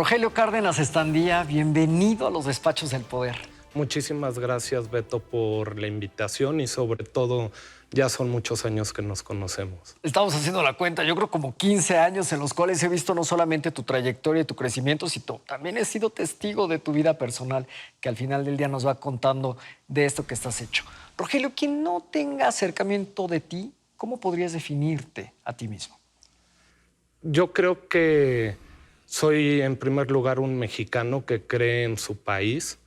Rogelio Cárdenas Estandía, bienvenido a los Despachos del Poder. Muchísimas gracias, Beto, por la invitación y sobre todo ya son muchos años que nos conocemos. Estamos haciendo la cuenta, yo creo como 15 años en los cuales he visto no solamente tu trayectoria y tu crecimiento, sino también he sido testigo de tu vida personal, que al final del día nos va contando de esto que estás hecho. Rogelio, quien no tenga acercamiento de ti, ¿cómo podrías definirte a ti mismo? Yo creo que soy en primer lugar un mexicano que cree en su país,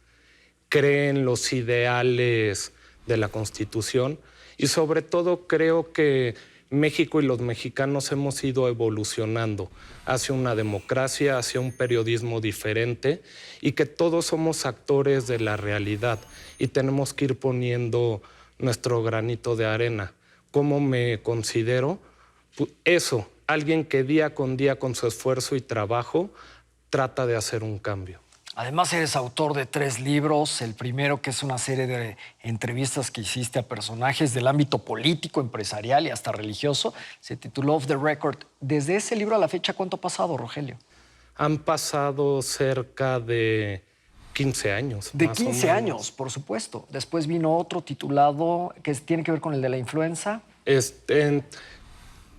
cree en los ideales de la Constitución y sobre todo creo que México y los mexicanos hemos ido evolucionando hacia una democracia, hacia un periodismo diferente y que todos somos actores de la realidad y tenemos que ir poniendo nuestro granito de arena. ¿Cómo me considero? Eso, alguien que día con su esfuerzo y trabajo trata de hacer un cambio. Además, eres autor de 3 libros. El primero, que es una serie de entrevistas que hiciste a personajes del ámbito político, empresarial y hasta religioso, se tituló Off the Record. Desde ese libro a la fecha, ¿cuánto ha pasado, Rogelio? Han pasado cerca de 15 años. De 15 años, por supuesto. Después vino otro titulado que tiene que ver con el de la influenza.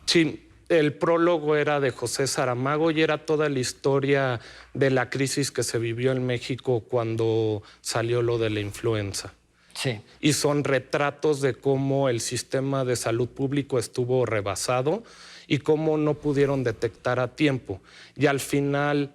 Sí, el prólogo era de José Saramago y era toda la historia de la crisis que se vivió en México cuando salió lo de la influenza. Sí. Y son retratos de cómo el sistema de salud público estuvo rebasado y cómo no pudieron detectar a tiempo. Y al final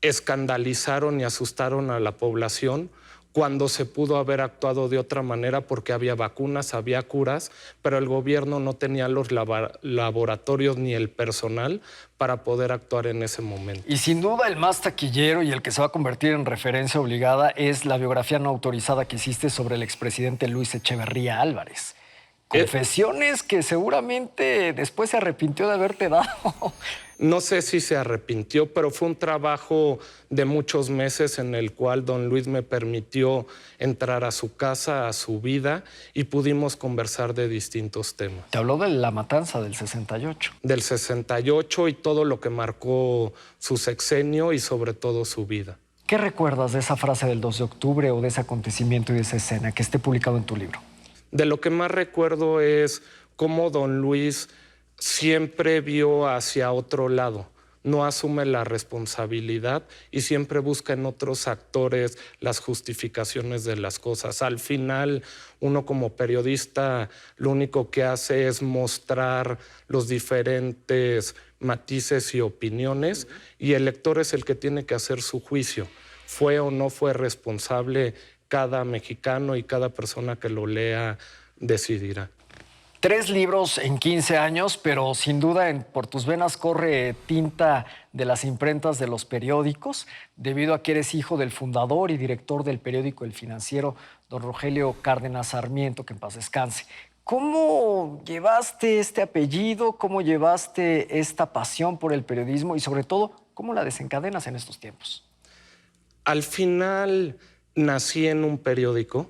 escandalizaron y asustaron a la población cuando se pudo haber actuado de otra manera porque había vacunas, había curas, pero el gobierno no tenía los laboratorios ni el personal para poder actuar en ese momento. Y sin duda el más taquillero y el que se va a convertir en referencia obligada es la biografía no autorizada que hiciste sobre el expresidente Luis Echeverría Álvarez. Confesiones que seguramente después se arrepintió de haberte dado. No sé si se arrepintió, pero fue un trabajo de muchos meses en el cual don Luis me permitió entrar a su casa, a su vida, y pudimos conversar de distintos temas. Te habló de la matanza del 68. Del 68 y todo lo que marcó su sexenio y sobre todo su vida. ¿Qué recuerdas de esa frase del 2 de octubre o de ese acontecimiento y de esa escena que esté publicado en tu libro? De lo que más recuerdo es cómo don Luis siempre vio hacia otro lado, no asume la responsabilidad y siempre busca en otros actores las justificaciones de las cosas. Al final, uno como periodista lo único que hace es mostrar los diferentes matices y opiniones y el lector es el que tiene que hacer su juicio. ¿Fue o no fue responsable? Cada mexicano y cada persona que lo lea decidirá. 3 libros en 15 años, pero sin duda por tus venas corre tinta de las imprentas de los periódicos, debido a que eres hijo del fundador y director del periódico El Financiero, don Rogelio Cárdenas Sarmiento, que en paz descanse. ¿Cómo llevaste este apellido? ¿Cómo llevaste esta pasión por el periodismo? Y sobre todo, ¿cómo la desencadenas en estos tiempos? Al final nací en un periódico,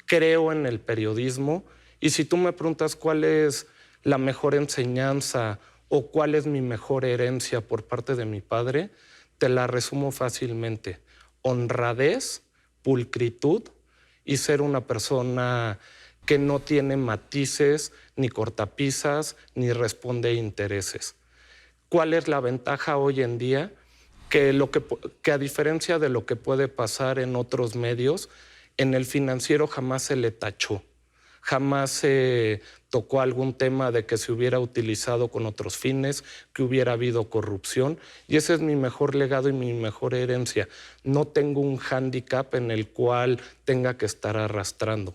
creo en el periodismo. Y si tú me preguntas cuál es la mejor enseñanza o cuál es mi mejor herencia por parte de mi padre, te la resumo fácilmente. Honradez, pulcritud y ser una persona que no tiene matices, ni cortapisas, ni responde a intereses. ¿Cuál es la ventaja hoy en día? Que a diferencia de lo que puede pasar en otros medios, en El Financiero jamás se le tachó. Jamás se tocó algún tema de que se hubiera utilizado con otros fines, que hubiera habido corrupción. Y ese es mi mejor legado y mi mejor herencia. No tengo un hándicap en el cual tenga que estar arrastrando.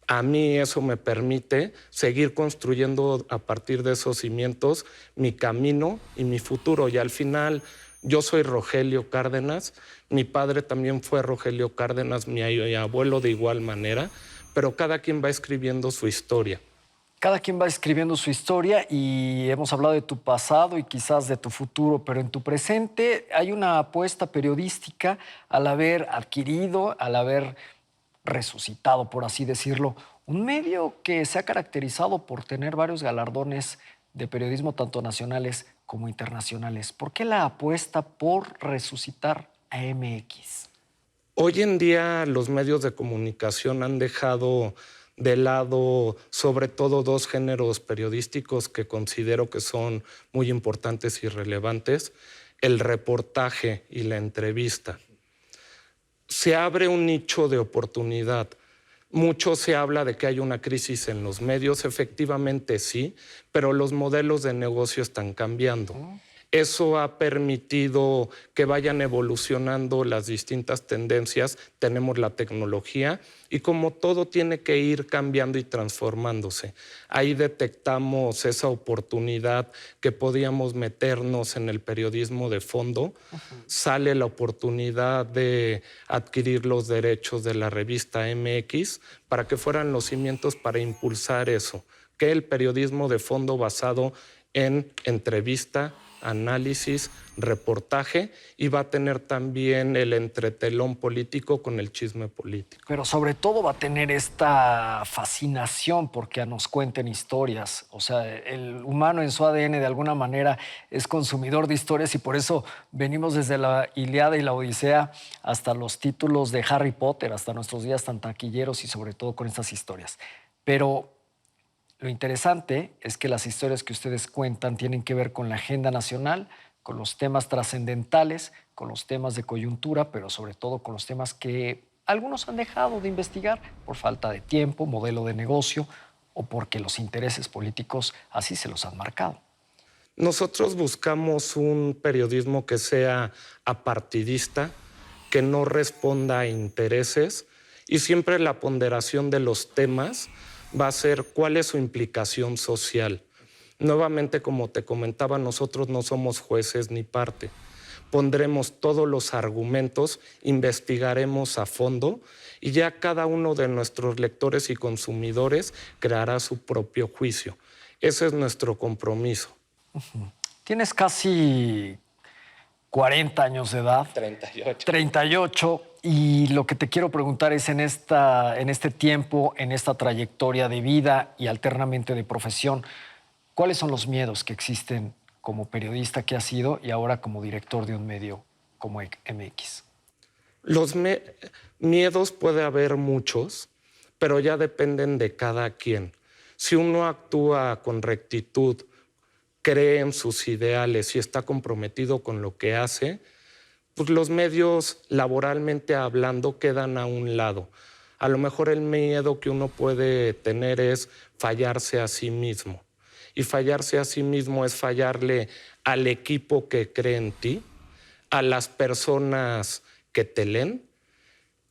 A mí eso me permite seguir construyendo a partir de esos cimientos mi camino y mi futuro. Y al final yo soy Rogelio Cárdenas, mi padre también fue Rogelio Cárdenas, mi abuelo de igual manera, pero cada quien va escribiendo su historia. Cada quien va escribiendo su historia y hemos hablado de tu pasado y quizás de tu futuro, pero en tu presente hay una apuesta periodística al haber adquirido, al haber resucitado, por así decirlo, un medio que se ha caracterizado por tener varios galardones de periodismo tanto nacionales como internacionales. ¿Por qué la apuesta por resucitar a MX? Hoy en día los medios de comunicación han dejado de lado sobre todo dos géneros periodísticos que considero que son muy importantes y relevantes, el reportaje y la entrevista. Se abre un nicho de oportunidad. Mucho se habla de que hay una crisis en los medios, efectivamente sí, pero los modelos de negocio están cambiando. Eso ha permitido que vayan evolucionando las distintas tendencias. Tenemos la tecnología y como todo tiene que ir cambiando y transformándose. Ahí detectamos esa oportunidad que podíamos meternos en el periodismo de fondo. Sale la oportunidad de adquirir los derechos de la revista MX para que fueran los cimientos para impulsar eso, que el periodismo de fondo basado en entrevista, análisis, reportaje, y va a tener también el entretelón político con el chisme político. Pero sobre todo va a tener esta fascinación porque nos cuenten historias. O sea, el humano en su ADN de alguna manera es consumidor de historias y por eso venimos desde la Ilíada y la Odisea hasta los títulos de Harry Potter, hasta nuestros días tan taquilleros y sobre todo con estas historias. Pero lo interesante es que las historias que ustedes cuentan tienen que ver con la agenda nacional, con los temas trascendentales, con los temas de coyuntura, pero sobre todo con los temas que algunos han dejado de investigar por falta de tiempo, modelo de negocio o porque los intereses políticos así se los han marcado. Nosotros buscamos un periodismo que sea apartidista, que no responda a intereses y siempre la ponderación de los temas va a ser cuál es su implicación social. Nuevamente, como te comentaba, nosotros no somos jueces ni parte. Pondremos todos los argumentos, investigaremos a fondo y ya cada uno de nuestros lectores y consumidores creará su propio juicio. Ese es nuestro compromiso. Tienes casi 40 años de edad. 38. 38. Y lo que te quiero preguntar es en este tiempo, en esta trayectoria de vida y alternamente de profesión, ¿cuáles son los miedos que existen como periodista que has sido y ahora como director de un medio como MX? Los miedos puede haber muchos, pero ya dependen de cada quien. Si uno actúa con rectitud, cree en sus ideales y está comprometido con lo que hace, pues los medios, laboralmente hablando, quedan a un lado. A lo mejor el miedo que uno puede tener es fallarse a sí mismo. Y fallarse a sí mismo es fallarle al equipo que cree en ti, a las personas que te leen,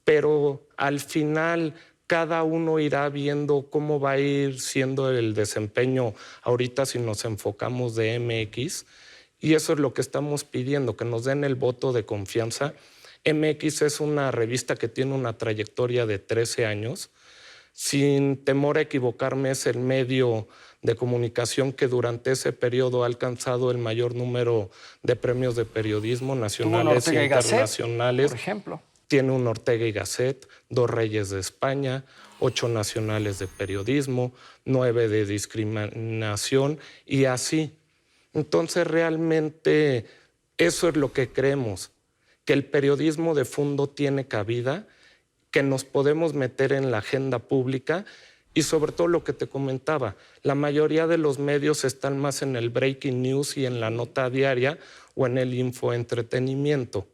pero al final cada uno irá viendo cómo va a ir siendo el desempeño ahorita si nos enfocamos de MX. Y eso es lo que estamos pidiendo, que nos den el voto de confianza. MX es una revista que tiene una trayectoria de 13 años. Sin temor a equivocarme, es el medio de comunicación que durante ese periodo ha alcanzado el mayor número de premios de periodismo nacionales e internacionales. Por ejemplo. Tiene un Ortega y Gasset, 2 Reyes de España, 8 nacionales de periodismo, 9 de discriminación y así. Entonces realmente eso es lo que creemos, que el periodismo de fondo tiene cabida, que nos podemos meter en la agenda pública y sobre todo lo que te comentaba, la mayoría de los medios están más en el breaking news y en la nota diaria o en el infoentretenimiento.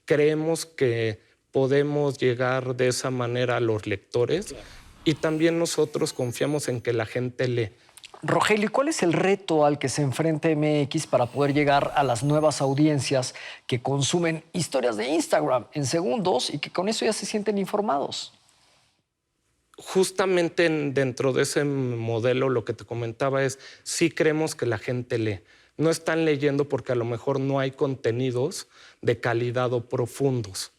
Creemos que podemos llegar de esa manera a los lectores y también nosotros confiamos en que la gente lee. Rogelio, ¿cuál es el reto al que se enfrenta MX para poder llegar a las nuevas audiencias que consumen historias de Instagram en segundos y que con eso ya se sienten informados? Justamente dentro de ese modelo lo que te comentaba es, sí creemos que la gente lee. No están leyendo porque a lo mejor no hay contenidos de calidad o profundos.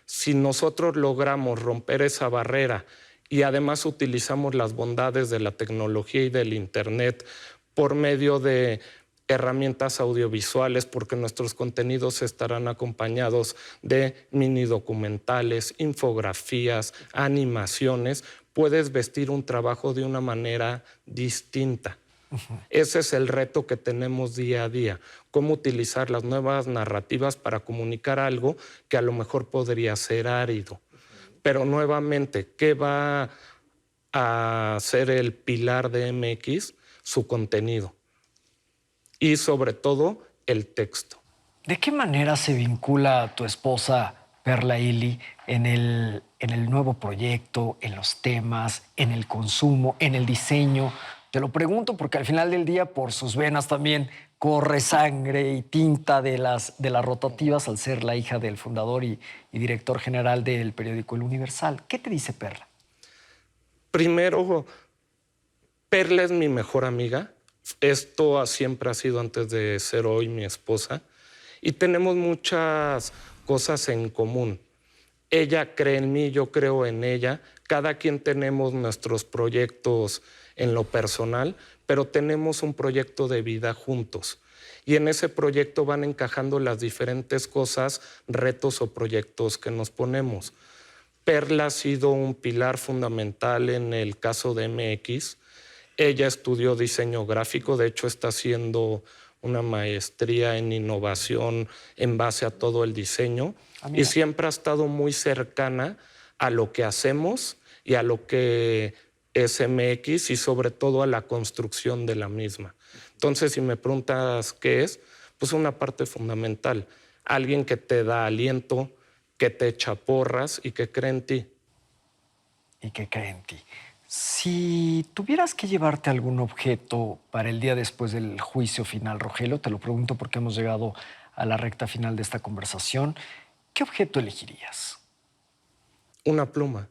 Si nosotros logramos romper esa barrera y además utilizamos las bondades de la tecnología y del Internet por medio de herramientas audiovisuales, porque nuestros contenidos estarán acompañados de mini documentales, infografías, animaciones, puedes vestir un trabajo de una manera distinta. Ese es el reto que tenemos día a día, cómo utilizar las nuevas narrativas para comunicar algo que a lo mejor podría ser árido. Pero nuevamente, ¿qué va a ser el pilar de MX? Su contenido y sobre todo el texto. ¿De qué manera se vincula tu esposa Perla Ili en el nuevo proyecto, en los temas, en el consumo, en el diseño? Te lo pregunto porque al final del día por sus venas también corre sangre y tinta de las rotativas al ser la hija del fundador y director general del periódico El Universal. ¿Qué te dice Perla? Primero, Perla es mi mejor amiga. Esto siempre ha sido antes de ser hoy mi esposa. Y tenemos muchas cosas en común. Ella cree en mí, yo creo en ella. Cada quien tenemos nuestros proyectos en lo personal, pero tenemos un proyecto de vida juntos. Y en ese proyecto van encajando las diferentes cosas, retos o proyectos que nos ponemos. Perla ha sido un pilar fundamental en el caso de MX. Ella estudió diseño gráfico, de hecho está haciendo una maestría en innovación en base a todo el diseño y siempre ha estado muy cercana a lo que hacemos y a lo que es MX y sobre todo a la construcción de la misma. Entonces, si me preguntas qué es, pues una parte fundamental. Alguien que te da aliento, que te echa porras y que cree en ti. Y que cree en ti. Si tuvieras que llevarte algún objeto para el día después del juicio final, Rogelio, te lo pregunto porque hemos llegado a la recta final de esta conversación, ¿qué objeto elegirías? Una pluma.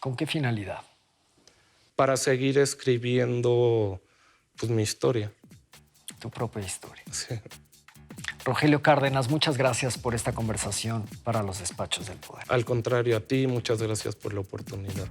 ¿Con qué finalidad? Para seguir escribiendo pues, mi historia. Tu propia historia. Sí. Rogelio Cárdenas, muchas gracias por esta conversación para los Despachos del Poder. Al contrario, a ti, muchas gracias por la oportunidad.